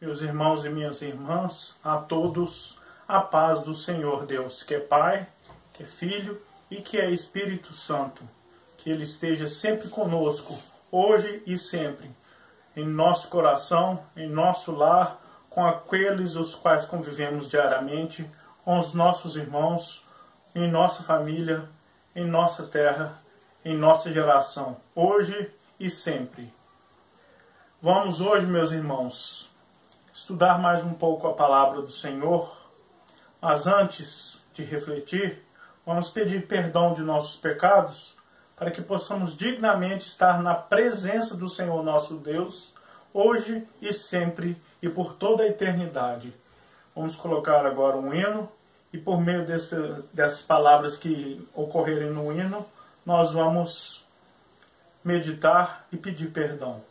Meus irmãos e minhas irmãs, a todos a paz do Senhor Deus, que é Pai, que é Filho e que é Espírito Santo. Que Ele esteja sempre conosco, hoje e sempre, em nosso coração, em nosso lar, com aqueles os quais convivemos diariamente, com os nossos irmãos, em nossa família, em nossa terra, em nossa geração, hoje e sempre. Vamos hoje, meus irmãos, estudar mais um pouco a palavra do Senhor, mas antes de refletir, vamos pedir perdão de nossos pecados, para que possamos dignamente estar na presença do Senhor nosso Deus, hoje e sempre e por toda a eternidade. Vamos colocar agora um hino, e por meio dessas palavras que ocorrerem no hino, nós vamos meditar e pedir perdão.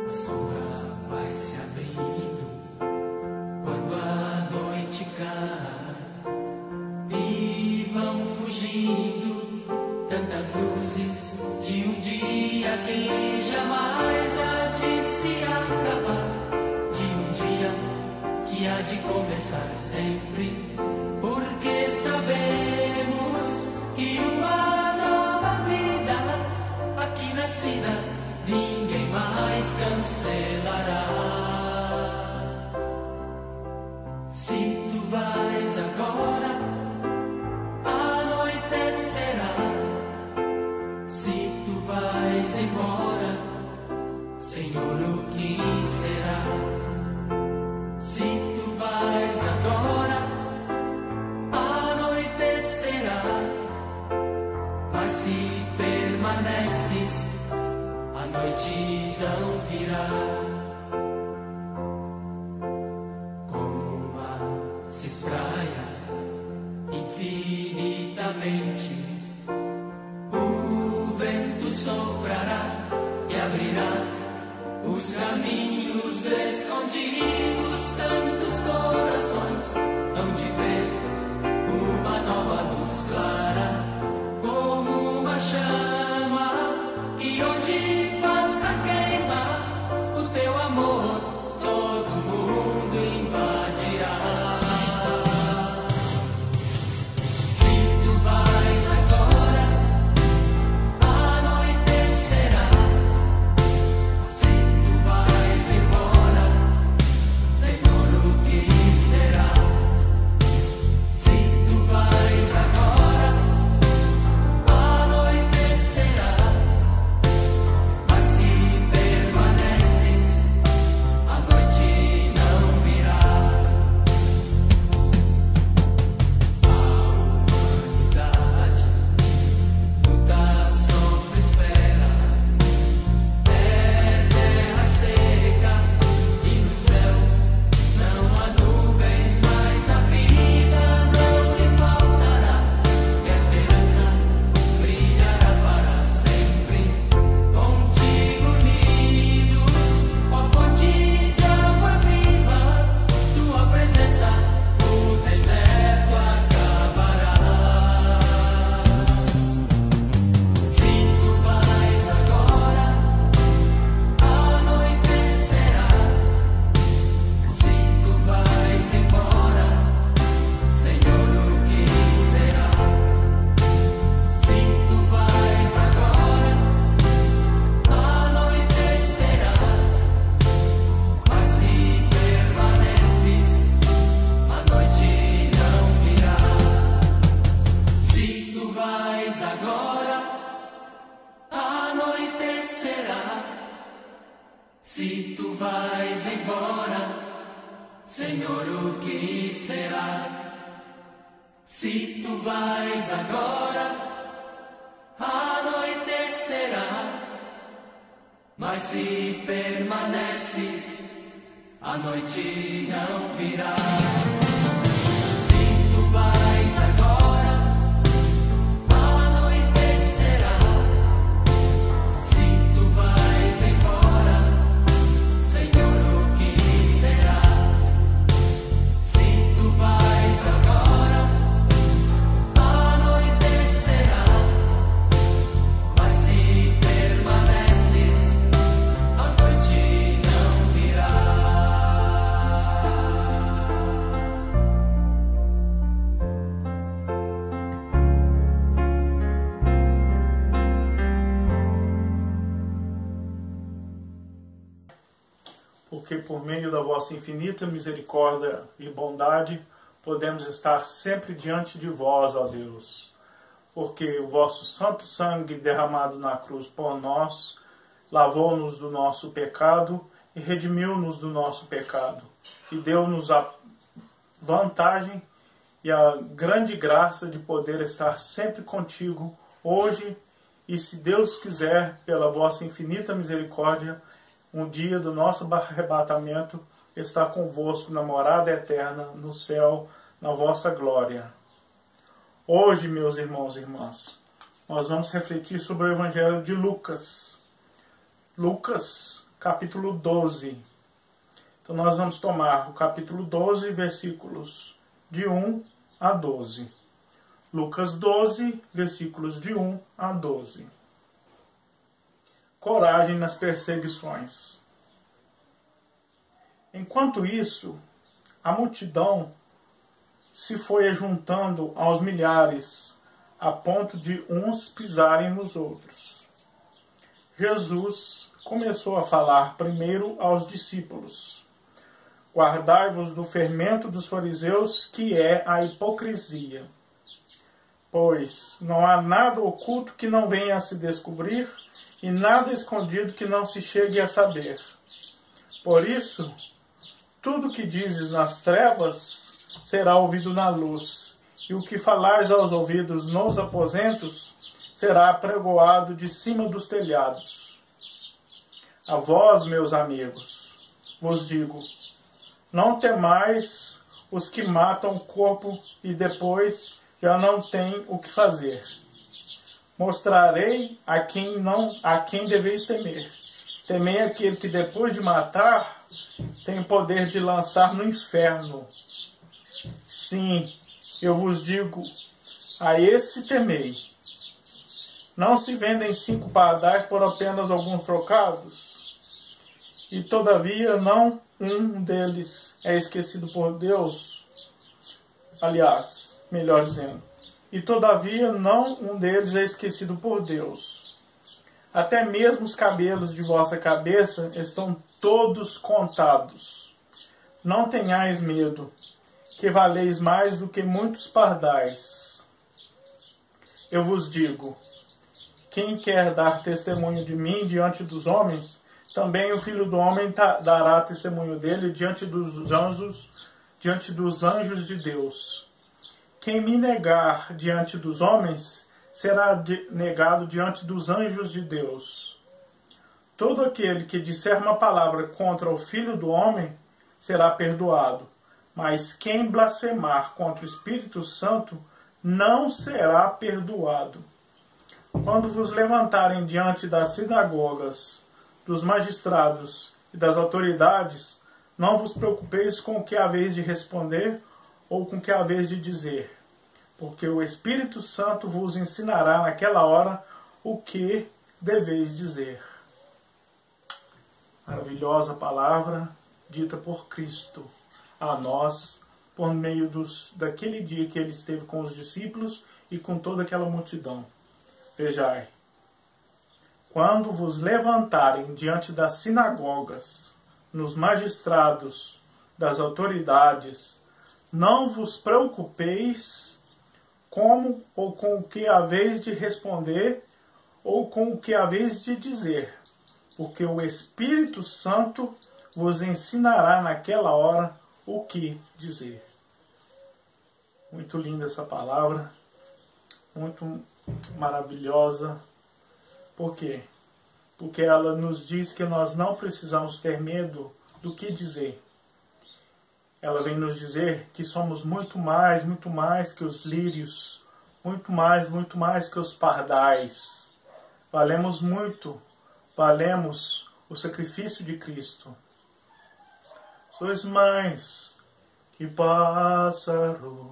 A sombra vai se abrindo quando a noite cai e vão fugindo tantas luzes de um dia que jamais há de se acabar, de um dia que há de começar sempre, porque sabemos que uma nova vida aqui nascida ninguém mais cancelará. Se tu vais agora, anoitecerá. Se tu vais embora, Senhor, o que será? Se tu vais agora, anoitecerá. Mas se permaneces, a noite não virá. Como o mar se espraia infinitamente, o vento soprará e abrirá os caminhos escondidos. Tantos corações hão de ver uma nova luz clara, como uma chama que onde passa queima o teu amor, todo mundo invadirá. Se tu vais agora, anoitecerá. Se tu vais embora, Senhor, o que será? Se tu vais agora, anoitecerá. Mas se permaneces, a noite não virá. A humanidade luta, sofre, espera. É terra seca e no céu não há nuvens, mas a vida não lhe faltará. E a esperança brilhará para sempre. Contigo unidos, ó fonte de água viva, tua presença o deserto acabará. Se tu vais agora, anoitecerá. Se tu vais embora, Senhor, o que será? Se tu vais agora, anoitecerá. Mas se permaneces, a noite não virá. Se tu vais agora, anoitecerá. Se tu vais embora, Senhor, o que será? Se tu vais agora, anoitecerá. Mas se permaneces, a noite não virá. Se tu vais agora, anoitecerá. Se tu vais embora, Senhor, o que será? porque por meio da vossa infinita misericórdia e bondade podemos estar sempre diante de vós, ó Deus, porque o vosso santo sangue derramado na cruz por nós lavou-nos do nosso pecado e redimiu-nos do nosso pecado e deu-nos a vantagem e a grande graça de poder estar sempre contigo hoje e, se Deus quiser, pela vossa infinita misericórdia, um dia do nosso arrebatamento, estar convosco na morada eterna, no céu, na vossa glória. Hoje, meus irmãos e irmãs, nós vamos refletir sobre o Evangelho de Lucas. Lucas, capítulo 12. Então nós vamos tomar o capítulo 12, versículos de 1 a 12. Lucas 12, versículos de 1 a 12. Coragem nas perseguições. Enquanto isso, a multidão se foi ajuntando aos milhares, a ponto de uns pisarem nos outros. Jesus começou a falar primeiro aos discípulos: guardai-vos do fermento dos fariseus, que é a hipocrisia. Pois não há nada oculto que não venha a se descobrir, e nada escondido que não se chegue a saber. Por isso, tudo que dizes nas trevas será ouvido na luz, e o que falares aos ouvidos nos aposentos será apregoado de cima dos telhados. A vós, meus amigos, vos digo: não temais os que matam o corpo e depois já não têm o que fazer. Mostrarei a quem deveis temer. Temei aquele que depois de matar tem o poder de lançar no inferno. Sim, eu vos digo, a esse temei. Não se vendem 5 pardais por apenas alguns trocados? E todavia não um deles é esquecido por Deus. Aliás, melhor dizendo, e todavia não um deles é esquecido por Deus. Até mesmo os cabelos de vossa cabeça estão todos contados. Não tenhais medo, que valeis mais do que muitos pardais. Eu vos digo, quem quer dar testemunho de mim diante dos homens, também o Filho do Homem dará testemunho dele diante dos anjos de Deus. Quem me negar diante dos homens, será negado diante dos anjos de Deus. Todo aquele que disser uma palavra contra o Filho do Homem, será perdoado. Mas quem blasfemar contra o Espírito Santo, não será perdoado. Quando vos levantarem diante das sinagogas, dos magistrados e das autoridades, não vos preocupeis com o que haveis de responder ou com o que haveis de dizer, porque o Espírito Santo vos ensinará naquela hora o que deveis dizer. Maravilhosa palavra dita por Cristo a nós, por meio daquele dia que ele esteve com os discípulos e com toda aquela multidão. Vejai, quando vos levantarem diante das sinagogas, nos magistrados, das autoridades, não vos preocupeis como ou com o que haveis de responder ou com o que haveis de dizer, porque o Espírito Santo vos ensinará naquela hora o que dizer. Muito linda essa palavra, muito maravilhosa. Por quê? Porque ela nos diz que nós não precisamos ter medo do que dizer. Ela vem nos dizer que somos muito mais que os lírios, muito mais que os pardais. Valemos muito, valemos o sacrifício de Cristo. Sois mais que pássaros,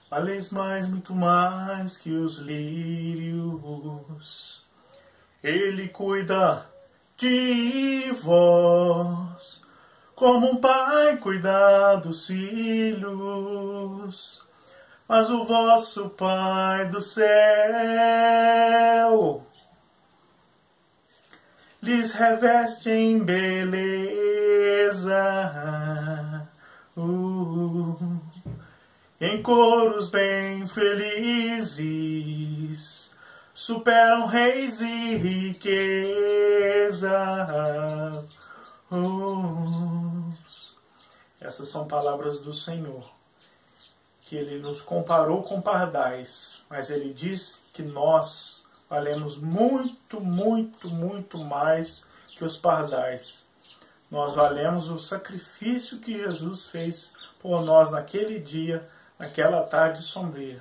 valeis muito mais que os lírios. Ele cuida de vós, como um pai cuida dos filhos. Mas o vosso Pai do céu lhes reveste em beleza. Em coros bem felizes, superam reis e riquezas. Essas são palavras do Senhor, que Ele nos comparou com pardais, mas Ele diz que nós valemos muito, muito, muito mais que os pardais. Nós valemos o sacrifício que Jesus fez por nós naquele dia, naquela tarde sombria.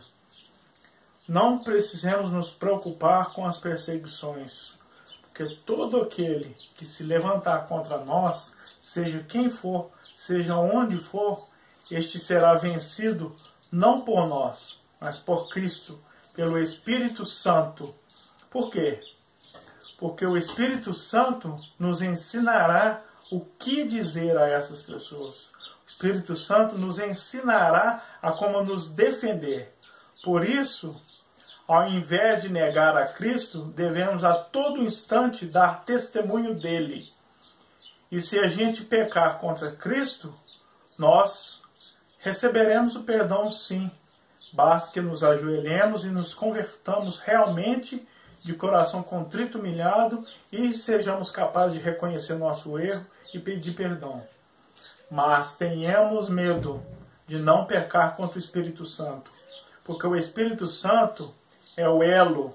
Não precisamos nos preocupar com as perseguições, porque todo aquele que se levantar contra nós, seja quem for, seja onde for, este será vencido não por nós, mas por Cristo, pelo Espírito Santo. Por quê? Porque o Espírito Santo nos ensinará o que dizer a essas pessoas. O Espírito Santo nos ensinará a como nos defender. Por isso, ao invés de negar a Cristo, devemos a todo instante dar testemunho dele. E se a gente pecar contra Cristo, nós receberemos o perdão sim. Basta que nos ajoelhemos e nos convertamos realmente de coração contrito, humilhado, e sejamos capazes de reconhecer nosso erro e pedir perdão. Mas tenhamos medo de não pecar contra o Espírito Santo, porque o Espírito Santo é o elo,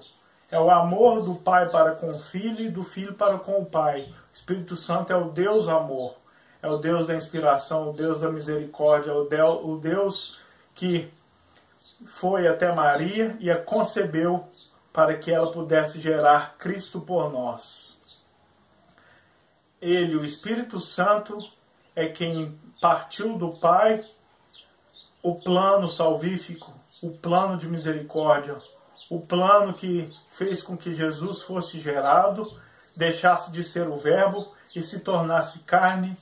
é o amor do Pai para com o Filho e do Filho para com o Pai. O Espírito Santo é o Deus amor, é o Deus da inspiração, o Deus da misericórdia, o Deus que foi até Maria e a concebeu para que ela pudesse gerar Cristo por nós. Ele, o Espírito Santo, é quem partiu do Pai o plano salvífico, o plano de misericórdia, o plano que fez com que Jesus fosse gerado, deixasse de ser o Verbo e se tornasse carne,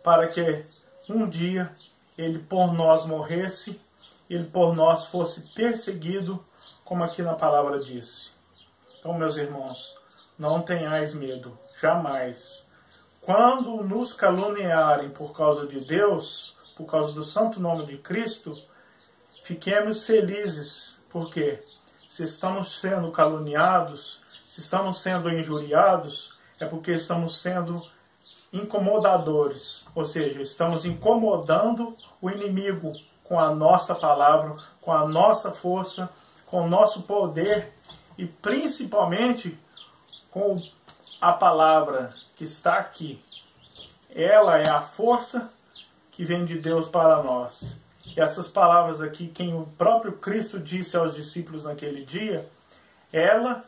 para que um dia ele por nós morresse, ele por nós fosse perseguido, como aqui na palavra disse. Então, meus irmãos, não tenhais medo, jamais. Quando nos caluniarem por causa de Deus, por causa do santo nome de Cristo, fiquemos felizes, porque se estamos sendo caluniados, se estamos sendo injuriados, é porque estamos sendo incomodadores, ou seja, estamos incomodando o inimigo com a nossa palavra, com a nossa força, com o nosso poder e principalmente com a palavra que está aqui. Ela é a força que vem de Deus para nós. E essas palavras aqui, quem o próprio Cristo disse aos discípulos naquele dia, ela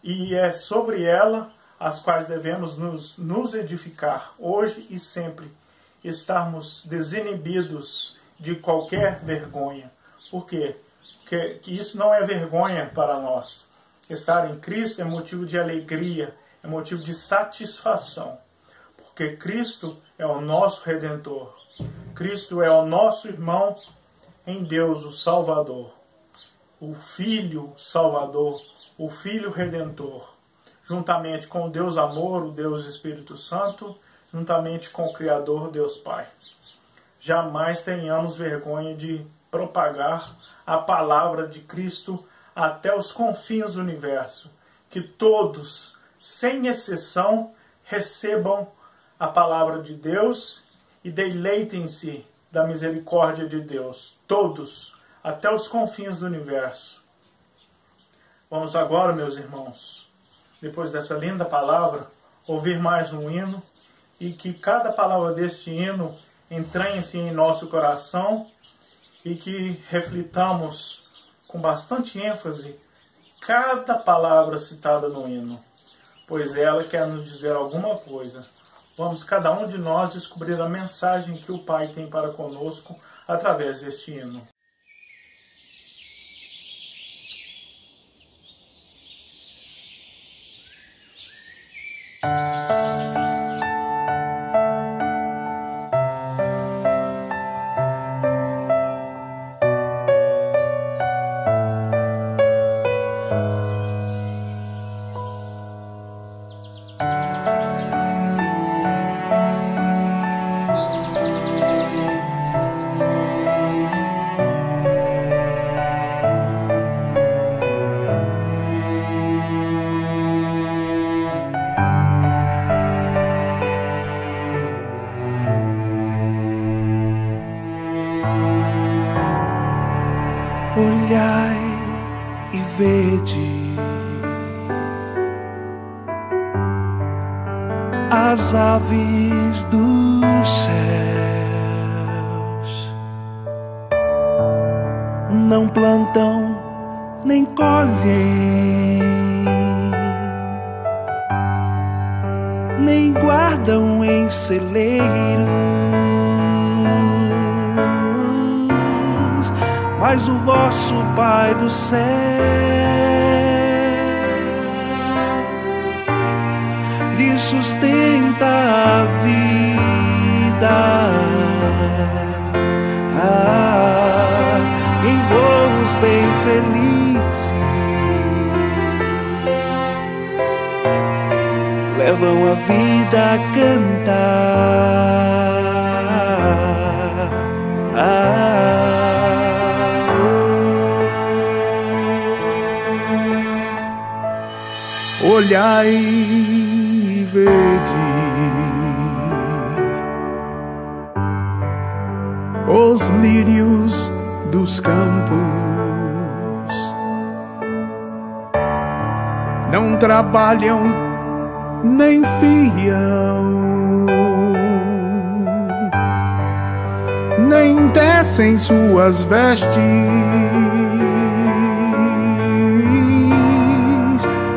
e é sobre ela as quais devemos nos edificar hoje e sempre, estarmos desinibidos de qualquer vergonha. Por quê? Porque isso não é vergonha para nós. Estar em Cristo é motivo de alegria, é motivo de satisfação. Porque Cristo é o nosso Redentor. Cristo é o nosso irmão em Deus, o Salvador. O Filho Salvador, o Filho Redentor. Juntamente com o Deus Amor, o Deus Espírito Santo, juntamente com o Criador, Deus Pai. Jamais tenhamos vergonha de propagar a palavra de Cristo até os confins do universo. Que todos, sem exceção, recebam a palavra de Deus e deleitem-se da misericórdia de Deus. Todos, até os confins do universo. Vamos agora, meus irmãos, depois dessa linda palavra, ouvir mais um hino e que cada palavra deste hino entranhe-se em nosso coração e que reflitamos com bastante ênfase cada palavra citada no hino, pois ela quer nos dizer alguma coisa. Vamos cada um de nós descobrir a mensagem que o Pai tem para conosco através deste hino. vede as aves dos céus, não plantam nem colhem, nem guardam em celeiros, mas o vosso Pai do céu lhe sustenta a vida em voos bem felizes, levam a vida a cantar. Olhai e vede os lírios dos campos, não trabalham nem fiam, nem tecem suas vestes,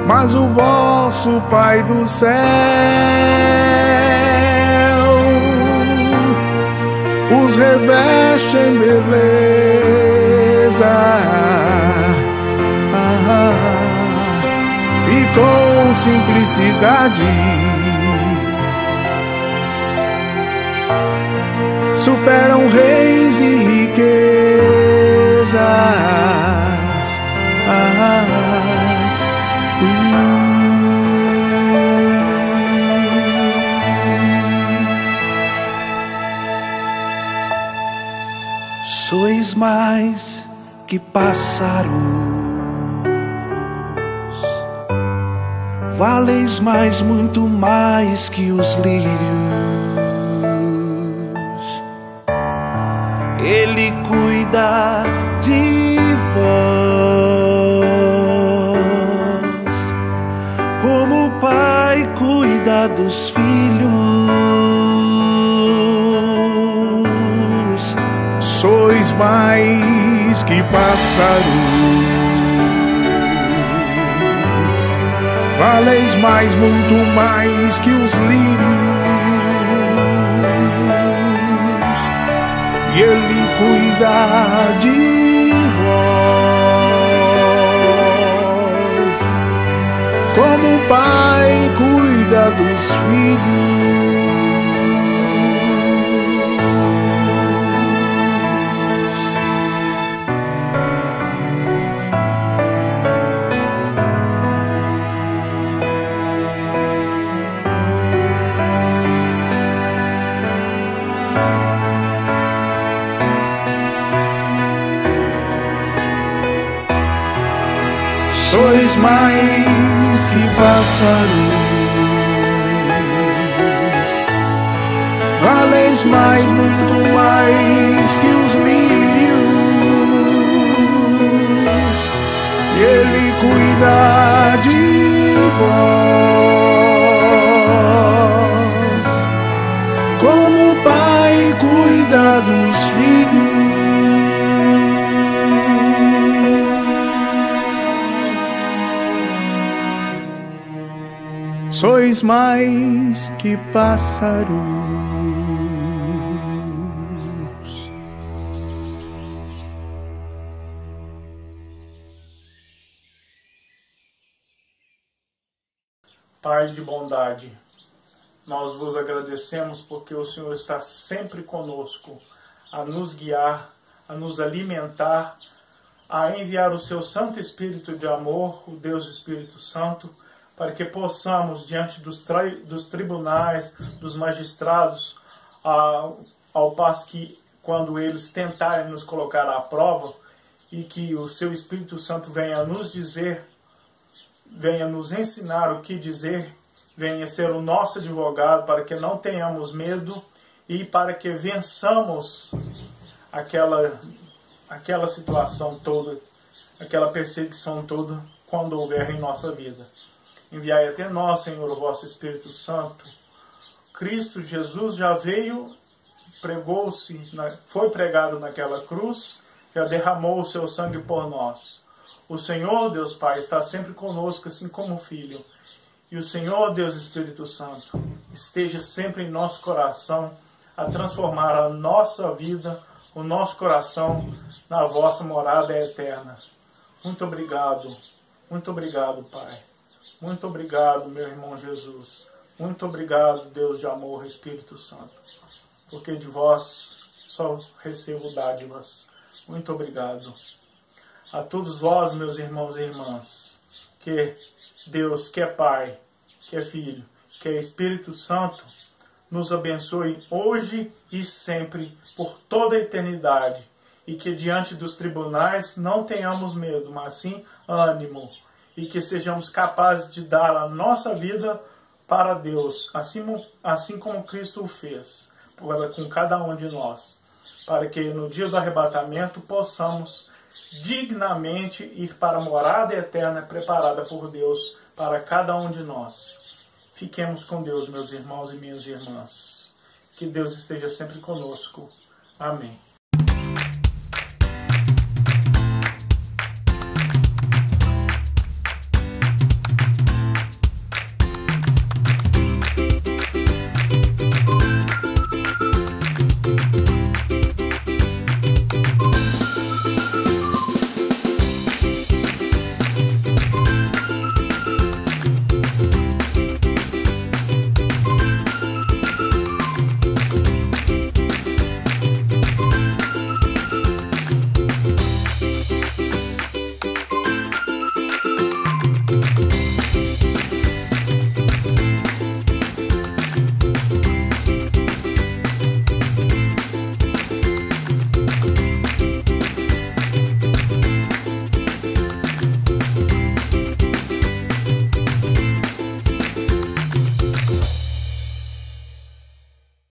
mas o vosso Pai do céu os reveste em beleza e com simplicidade superam reis e riquezas. Sois mais que pássaros, valeis mais, muito mais que os lírios. Ele cuida de vós, como o pai cuida dos filhos. Sois mais que pássaros, valeis mais, muito mais que os lírios. E Ele cuida de vós, como o pai cuida dos filhos. Sois mais que pássaros, valeis mais, muito mais que os lírios. E Ele cuida de vós, como o pai cuida dos filhos. Sois mais que pássaros. Pai de bondade, nós vos agradecemos porque o Senhor está sempre conosco, a nos guiar, a nos alimentar, a enviar o seu Santo Espírito de amor, o Deus Espírito Santo, para que possamos, diante dos tribunais, dos magistrados, ao passo que, quando eles tentarem nos colocar à prova, e que o seu Espírito Santo venha nos dizer, venha nos ensinar o que dizer, venha ser o nosso advogado, para que não tenhamos medo e para que vençamos aquela situação toda, aquela perseguição toda quando houver em nossa vida. Enviai até nós, Senhor, o vosso Espírito Santo. Cristo Jesus já veio, foi pregado naquela cruz, já derramou o seu sangue por nós. O Senhor, Deus Pai, está sempre conosco, assim como o Filho. E o Senhor, Deus Espírito Santo, esteja sempre em nosso coração, a transformar a nossa vida, o nosso coração, na vossa morada eterna. Muito obrigado, Pai. Muito obrigado, meu irmão Jesus. Muito obrigado, Deus de amor, Espírito Santo. Porque de vós só recebo dádivas. Muito obrigado. A todos vós, meus irmãos e irmãs, que Deus, que é Pai, que é Filho, que é Espírito Santo, nos abençoe hoje e sempre, por toda a eternidade. E que diante dos tribunais não tenhamos medo, mas sim ânimo. E que sejamos capazes de dar a nossa vida para Deus, assim como Cristo o fez, com cada um de nós. Para que no dia do arrebatamento possamos dignamente ir para a morada eterna preparada por Deus para cada um de nós. Fiquemos com Deus, meus irmãos e minhas irmãs. Que Deus esteja sempre conosco. Amém.